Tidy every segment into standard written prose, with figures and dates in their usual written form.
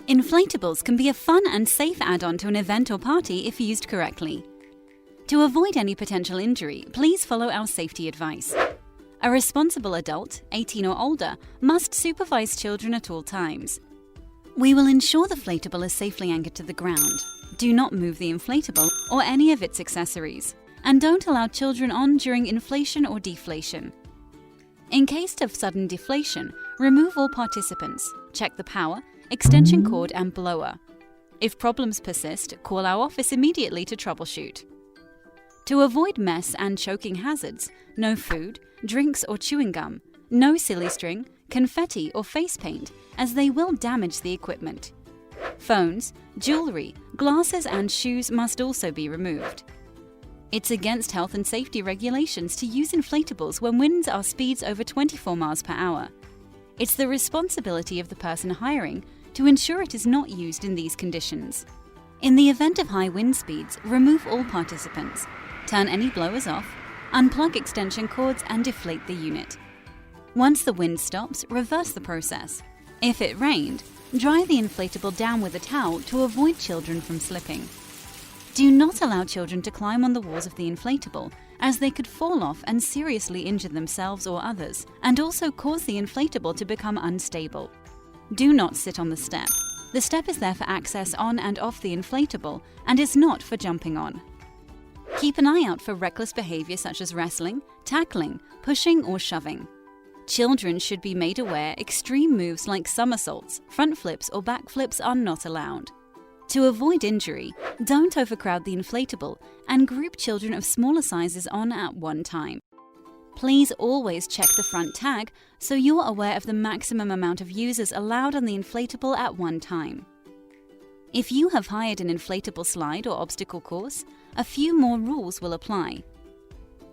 Inflatables can be a fun and safe add-on to an event or party if used correctly. To avoid any potential injury, please follow our safety advice. A responsible adult, 18 or older, must supervise children at all times. We will ensure the inflatable is safely anchored to the ground. Do not move the inflatable or any of its accessories, and don't allow children on during inflation or deflation. In case of sudden deflation, remove all participants, check the power, extension cord and blower. If problems persist, call our office immediately to troubleshoot. To avoid mess and choking hazards, no food, drinks or chewing gum, no silly string, confetti or face paint, as they will damage the equipment. Phones, jewelry, glasses and shoes must also be removed. It's against health and safety regulations to use inflatables when winds are speeds over 24 miles per hour. It's the responsibility of the person hiring to ensure it is not used in these conditions. In the event of high wind speeds, remove all participants, turn any blowers off, unplug extension cords and deflate the unit. Once the wind stops, reverse the process. If it rained, dry the inflatable down with a towel to avoid children from slipping. Do not allow children to climb on the walls of the inflatable, as they could fall off and seriously injure themselves or others, and also cause the inflatable to become unstable. Do not sit on the step. The step is there for access on and off the inflatable and is not for jumping on. Keep an eye out for reckless behavior such as wrestling, tackling, pushing or shoving. Children should be made aware extreme moves like somersaults, front flips or back flips are not allowed. To avoid injury, don't overcrowd the inflatable and group children of smaller sizes on at one time. Please always check the front tag so you're aware of the maximum amount of users allowed on the inflatable at one time. If you have hired an inflatable slide or obstacle course, a few more rules will apply.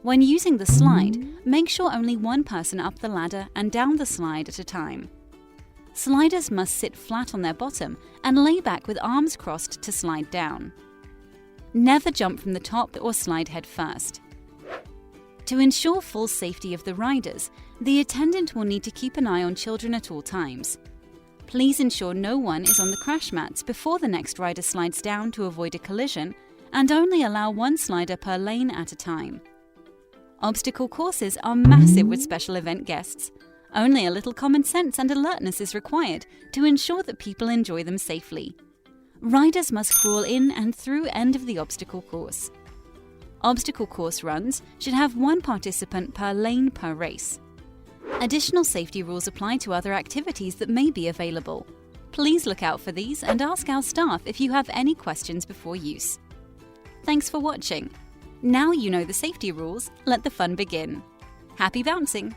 When using the slide, make sure only one person up the ladder and down the slide at a time. Sliders must sit flat on their bottom and lay back with arms crossed to slide down. Never jump from the top or slide head first. To ensure full safety of the riders, the attendant will need to keep an eye on children at all times. Please ensure no one is on the crash mats before the next rider slides down to avoid a collision, and only allow one slider per lane at a time. Obstacle courses are massive with special event guests. Only a little common sense and alertness is required to ensure that people enjoy them safely. Riders must crawl in and through end of the obstacle course. Obstacle course runs should have one participant per lane per race. Additional safety rules apply to other activities that may be available. Please look out for these and ask our staff if you have any questions before use. Thanks for watching. Now you know the safety rules, let the fun begin. Happy bouncing!